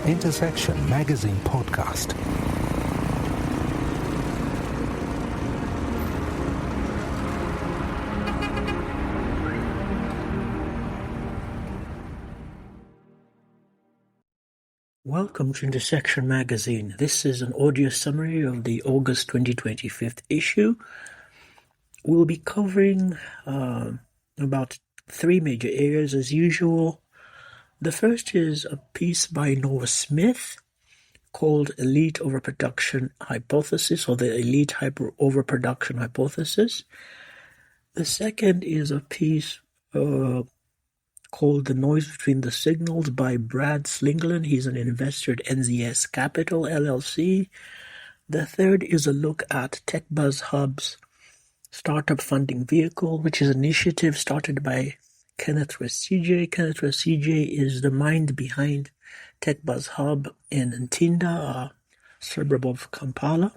Intersection Magazine Podcast. Welcome to Intersection Magazine. This is an audio summary of the August 2025 issue. We'll be covering about three major areas as usual. The first is a piece by Noah Smith called Elite Overproduction Hypothesis, or the Elite Overproduction Hypothesis. The second is a piece called The Noise Between the Signals by Brad Slingerlend. He's an investor at NZS Capital, LLC. The third is a look at TechBuzz Hub's startup funding vehicle, which is an initiative started by Keneth Twesigye. Keneth Twesigye is the mind behind TechBuzz Hub in Ntinda, a suburb of Kampala.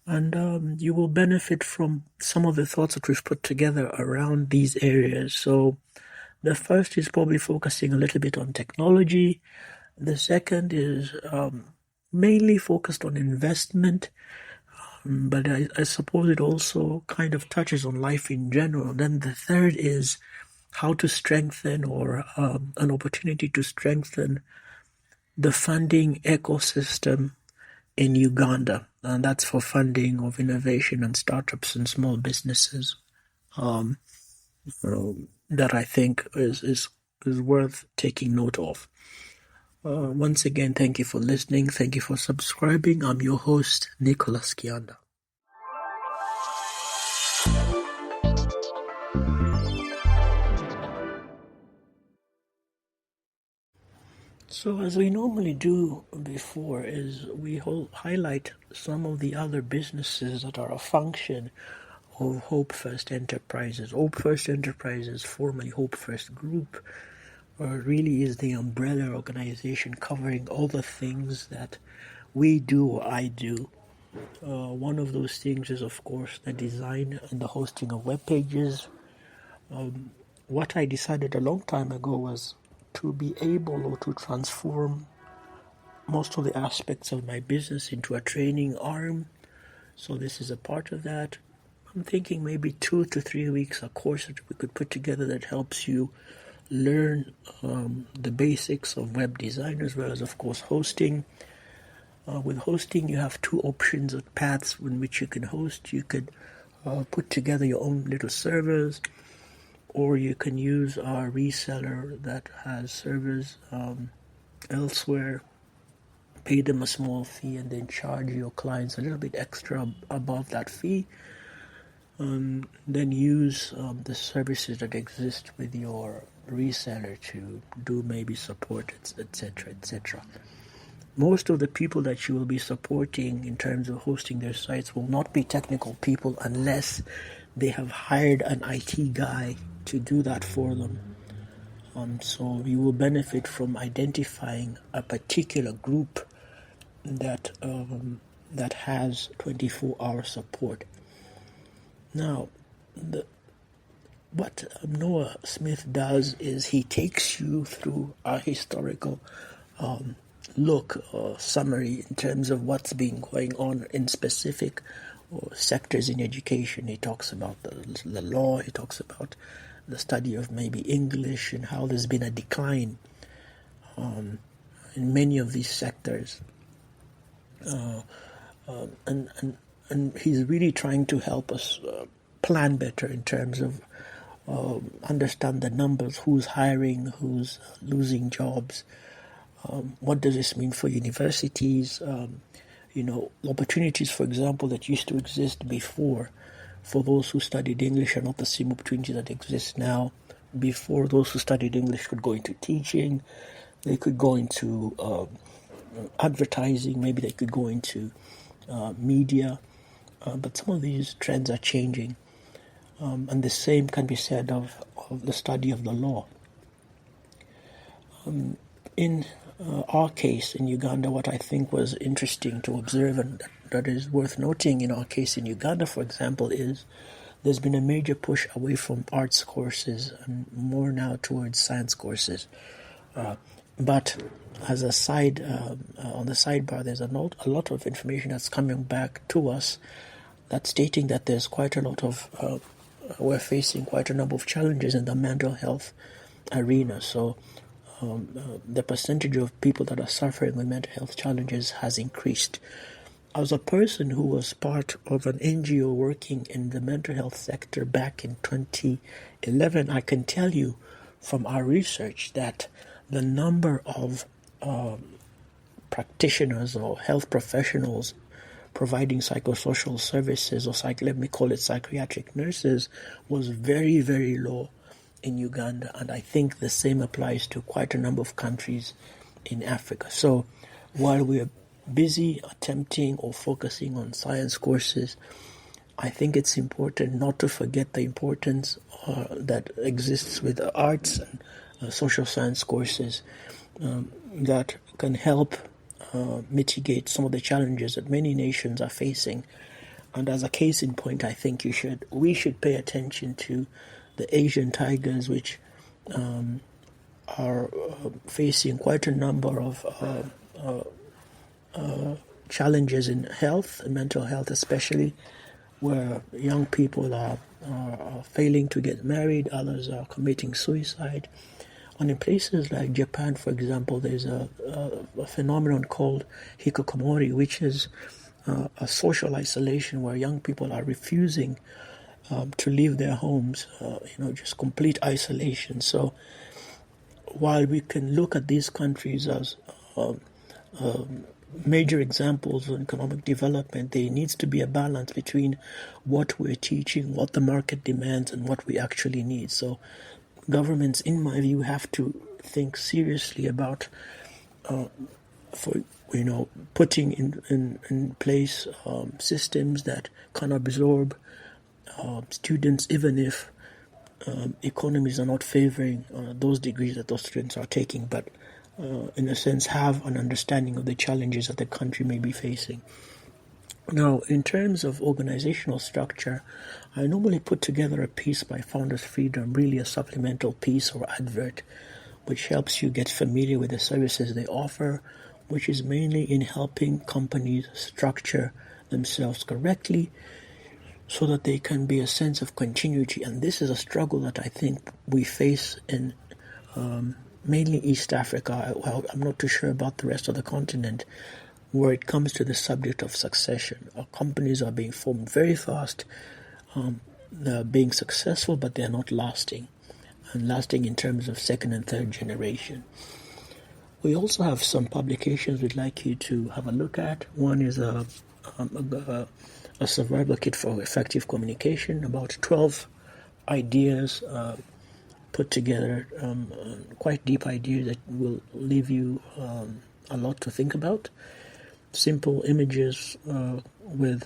And you will benefit from some of the thoughts that we've put together around these areas. So the first is probably focusing a little bit on technology. The second is mainly focused on investment, but I suppose it also kind of touches on life in general. Then the third is how to strengthen or an opportunity to strengthen the funding ecosystem in Uganda. And that's for funding of innovation and startups and small businesses. That I think is worth taking note of. Once again, thank you for listening. Thank you for subscribing. I'm your host, Nicholas Kianda. So as we normally do before is we highlight some of the other businesses that are a function of Hope First Enterprises. Hope First Enterprises, formerly Hope First Group, really is the umbrella organization covering all the things that we do or I do. One of those things is, of course, the design and the hosting of web pages. What I decided a long time ago was to be able or to transform most of the aspects of my business into a training arm. So this is a part of that. I'm thinking maybe 2 to 3 weeks, a course that we could put together that helps you learn the basics of web design as well as, of course, hosting. With hosting, you have two options of paths in which you can host. You could put together your own little servers, or you can use our reseller that has servers elsewhere, pay them a small fee, and then charge your clients a little bit extra above that fee. Then use the services that exist with your reseller to do maybe support, etc., etc. Most of the people that you will be supporting in terms of hosting their sites will not be technical people unless they have hired an IT guy to do that for them. So you will benefit from identifying a particular group that has 24-hour support. Now, what Noah Smith does is he takes you through a historical summary in terms of what's been going on in specific sectors in education. He talks about the law, he talks about the study of maybe English and how there's been a decline in many of these sectors. And he's really trying to help us plan better in terms of understand the numbers, who's hiring, who's losing jobs, what does this mean for universities, opportunities, for example, that used to exist before for those who studied English are not the same opportunity that exists now. Before, those who studied English could go into teaching, they could go into advertising, maybe they could go into media, but some of these trends are changing. And the same can be said of the study of the law. In our case in Uganda, what I think was interesting to observe and that is worth noting in our case in Uganda, for example, is there's been a major push away from arts courses and more now towards science courses. But as a side, on the sidebar, there's a lot of information that's coming back to us that's stating that there's quite a lot of, we're facing quite a number of challenges in the mental health arena. So the percentage of people that are suffering with mental health challenges has increased. As a person who was part of an NGO working in the mental health sector back in 2011, I can tell you from our research that the number of practitioners or health professionals providing psychosocial services, or let me call it psychiatric nurses, was very, very low in Uganda, and I think the same applies to quite a number of countries in Africa. So while we're busy attempting or focusing on science courses, I think it's important not to forget the importance that exists with arts and social science courses that can help mitigate some of the challenges that many nations are facing. And as a case in point, I think we should pay attention to the Asian tigers, which are facing quite a number of challenges in health, mental health especially, where young people are failing to get married, others are committing suicide. And in places like Japan, for example, there's a phenomenon called hikikomori, which is a social isolation where young people are refusing to leave their homes, just complete isolation. So while we can look at these countries as major examples of economic development, there needs to be a balance between what we're teaching, what the market demands, and what we actually need. So governments, in my view, have to think seriously about putting in place systems that can absorb students, even if economies are not favoring those degrees that those students are taking, but in a sense have an understanding of the challenges that the country may be facing. Now, in terms of organizational structure, I normally put together a piece by Founders Freedom, really a supplemental piece or advert, which helps you get familiar with the services they offer, which is mainly in helping companies structure themselves correctly so that they can be a sense of continuity. And this is a struggle that I think we face in mainly East Africa. Well, I'm not too sure about the rest of the continent, where it comes to the subject of succession. Our companies are being formed very fast. They're being successful, but they're not lasting, and lasting in terms of second and third generation. We also have some publications we'd like you to have a look at. One is a survival kit for effective communication, about 12 ideas put together, quite deep ideas that will leave you a lot to think about. Simple images with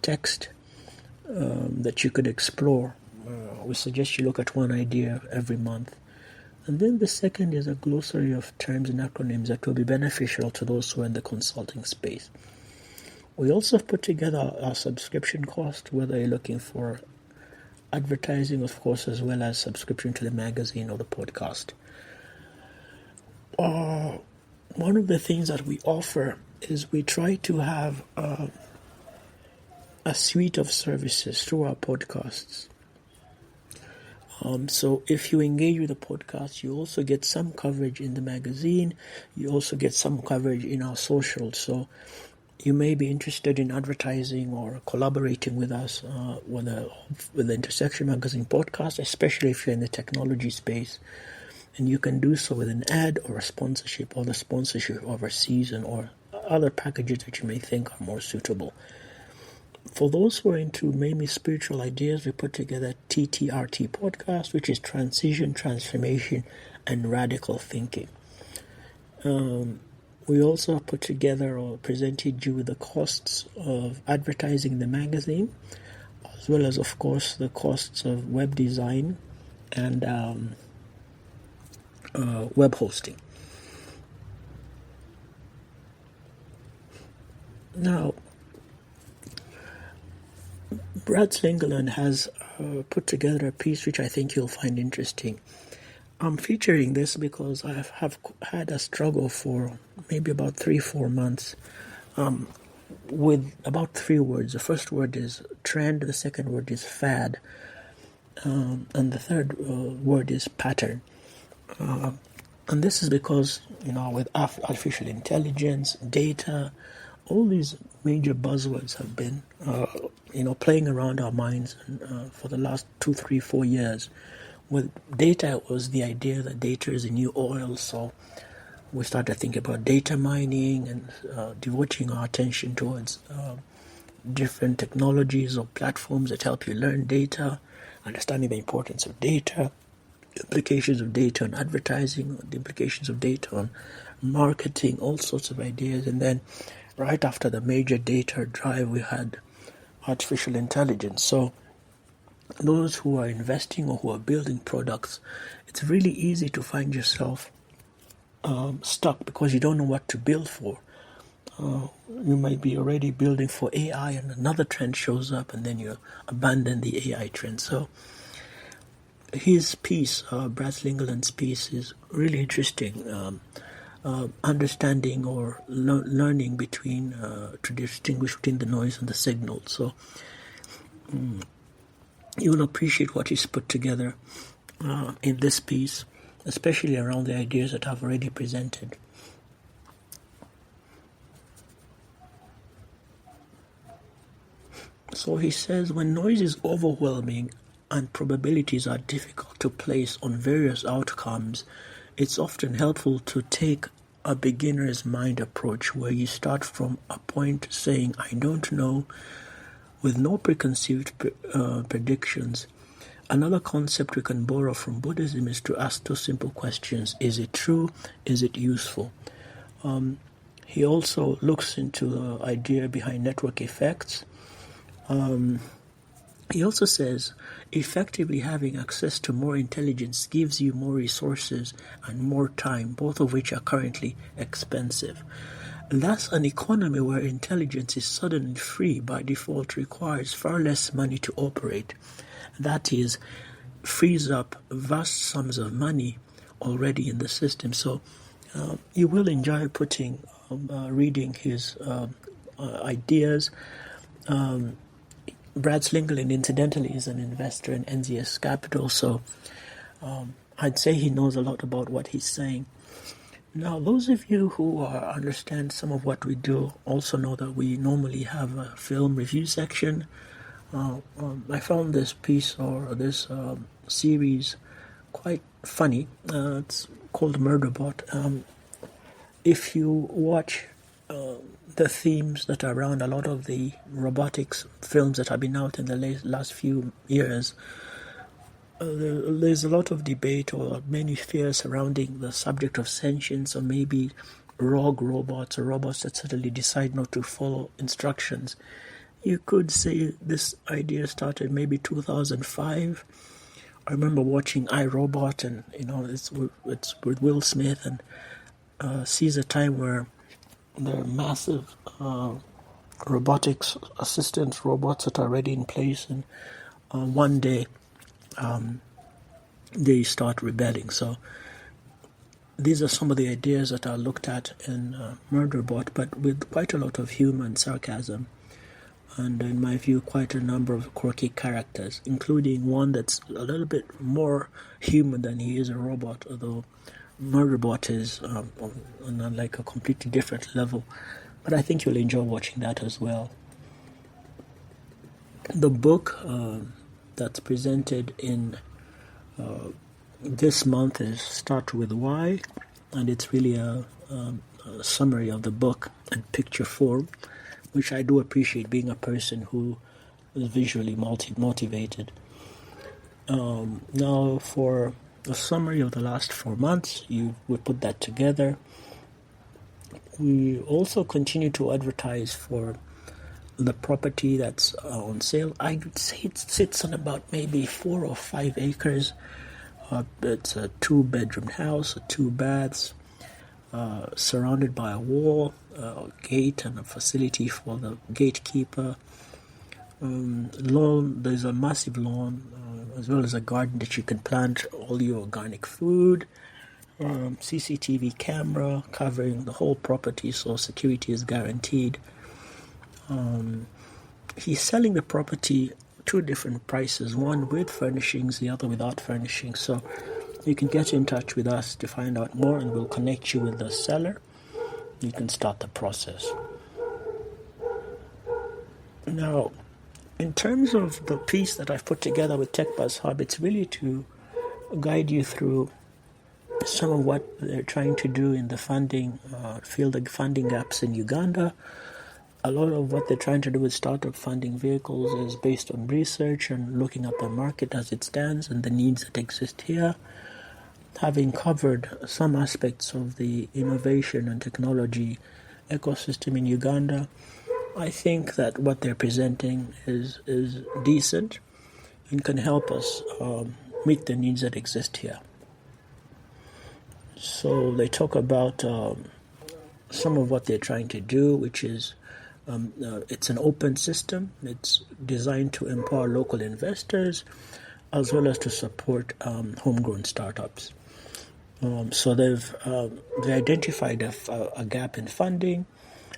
text that you could explore. We suggest you look at one idea every month. And then the second is a glossary of terms and acronyms that will be beneficial to those who are in the consulting space. We also have put together our subscription cost, whether you're looking for advertising, of course, as well as subscription to the magazine or the podcast. One of the things that we offer is we try to have a suite of services through our podcasts. So if you engage with the podcast, you also get some coverage in the magazine. You also get some coverage in our socials. So you may be interested in advertising or collaborating with us with the Intersection Magazine podcast, especially if you're in the technology space. And you can do so with an ad or a sponsorship, or the sponsorship of a season or other packages that you may think are more suitable. For those who are into mainly spiritual ideas, we put together TTRT podcast, which is Transition, Transformation, and Radical Thinking. We also put together or presented you with the costs of advertising the magazine, as well as, of course, the costs of web design and web hosting. Now, Brad Slingerlend has put together a piece which I think you'll find interesting. I'm featuring this because I have had a struggle for maybe about 3-4 months with about 3 words. The first word is trend, the second word is fad, and the third word is pattern. And this is because, with artificial intelligence, data, all these major buzzwords have been, playing around our minds for the last 2, 3, 4 years. With data, it was the idea that data is the new oil, so we started thinking about data mining and devoting our attention towards different technologies or platforms that help you learn data, understanding the importance of data, implications of data on advertising, the implications of data on marketing, all sorts of ideas. And then right after the major data drive, we had artificial intelligence. So those who are investing or who are building products, it's really easy to find yourself stuck because you don't know what to build for. You might be already building for AI and another trend shows up and then you abandon the AI trend. So his piece, Brad Slingerland's piece, is really interesting. Understanding or learning to distinguish between the noise and the signal. So you will appreciate what he's put together in this piece, especially around the ideas that I've already presented. So he says, when noise is overwhelming and probabilities are difficult to place on various outcomes, it's often helpful to take a beginner's mind approach where you start from a point saying, I don't know, with no preconceived predictions. Another concept we can borrow from Buddhism is to ask 2 simple questions. Is it true? Is it useful? He also looks into the idea behind network effects. He also says, effectively having access to more intelligence gives you more resources and more time, both of which are currently expensive. Thus, an economy where intelligence is suddenly free by default requires far less money to operate. That is, frees up vast sums of money already in the system. So you will enjoy reading his ideas. Brad Slingerlend, incidentally, is an investor in NZS Capital, so I'd say he knows a lot about what he's saying. Now, those of you who understand some of what we do also know that we normally have a film review section. I found this piece or this series quite funny. It's called Murderbot. If you watch the themes that are around a lot of the robotics films that have been out in the last few years, there's a lot of debate or many fears surrounding the subject of sentience or maybe rogue robots or robots that suddenly decide not to follow instructions. You could say this idea started maybe 2005. I remember watching iRobot, and it's with Will Smith, and sees a time where there are massive robotics assistant robots that are already in place, and one day they start rebelling. So these are some of the ideas that are looked at in Murderbot, but with quite a lot of humor and sarcasm, and in my view quite a number of quirky characters, including one that's a little bit more human than he is a robot, although Murderbot is on like a completely different level. But I think you'll enjoy watching that as well. The book that's presented in this month is Start With Why, and it's really a summary of the book in picture form, which I do appreciate, being a person who is visually motivated. Now, for a summary of the last 4 months, we put that together. We also continue to advertise for the property that's on sale. I would say it sits on about maybe 4 or 5 acres. It's a 2-bedroom house, 2 baths. surrounded by a wall, a gate, and a facility for the gatekeeper. Lawn, there's a massive lawn, as well as a garden that you can plant all your organic food. CCTV camera covering the whole property, so security is guaranteed. He's selling the property two different prices, one with furnishings, the other without furnishings. So you can get in touch with us to find out more, and we'll connect you with the seller. You can start the process. Now, in terms of the piece that I've put together with TechBuzz Hub, it's really to guide you through some of what they're trying to do in the funding, fill the funding gaps in Uganda. A lot of what they're trying to do with startup funding vehicles is based on research and looking at the market as it stands and the needs that exist here. Having covered some aspects of the innovation and technology ecosystem in Uganda, I think that what they're presenting is decent and can help us meet the needs that exist here. So they talk about some of what they're trying to do, which is it's an open system. It's designed to empower local investors as well as to support homegrown startups. So they've identified a gap in funding.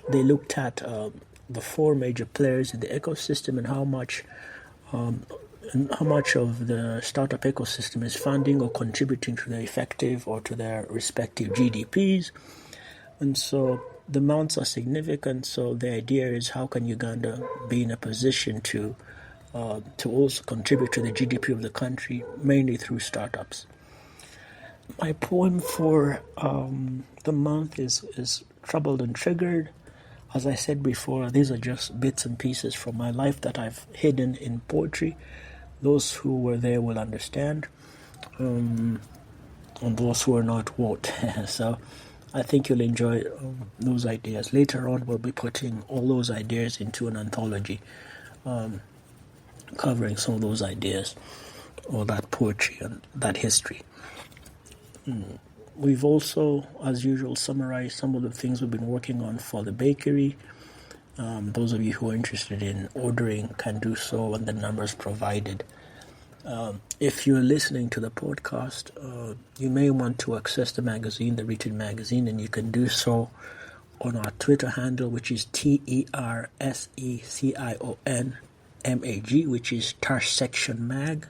They looked at the four major players in the ecosystem and how much of the startup ecosystem is funding or contributing to their effective or to their respective GDPs. And so the amounts are significant. So the idea is, how can Uganda be in a position to also contribute to the GDP of the country, mainly through startups. My poem for the month is Troubled and Triggered. As I said before, these are just bits and pieces from my life that I've hidden in poetry. Those who were there will understand, and those who are not won't. So I think you'll enjoy those ideas. Later on, we'll be putting all those ideas into an anthology, covering some of those ideas, or that poetry and that history. We've also, as usual, summarized some of the things we've been working on for the bakery. Those of you who are interested in ordering can do so on the numbers provided. If you're listening to the podcast, you may want to access the magazine, the written magazine, and you can do so on our Twitter handle, which is TERSECTIONMAG, which is Tarsection Mag.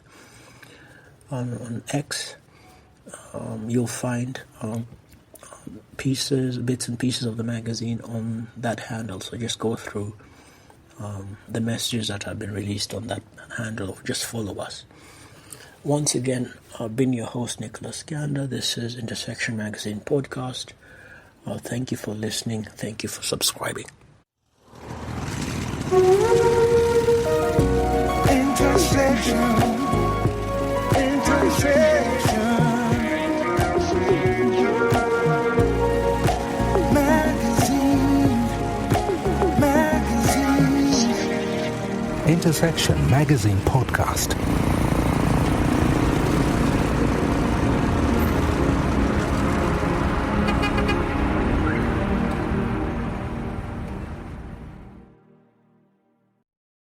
On X, you'll find bits and pieces of the magazine on that handle. So just go through the messages that have been released on that handle. Just follow us. Once again, I've been your host, Nicholas Ganda. This is Intersection Magazine Podcast. Thank you for listening. Thank you for subscribing. Intersection. Intersection Magazine Podcast.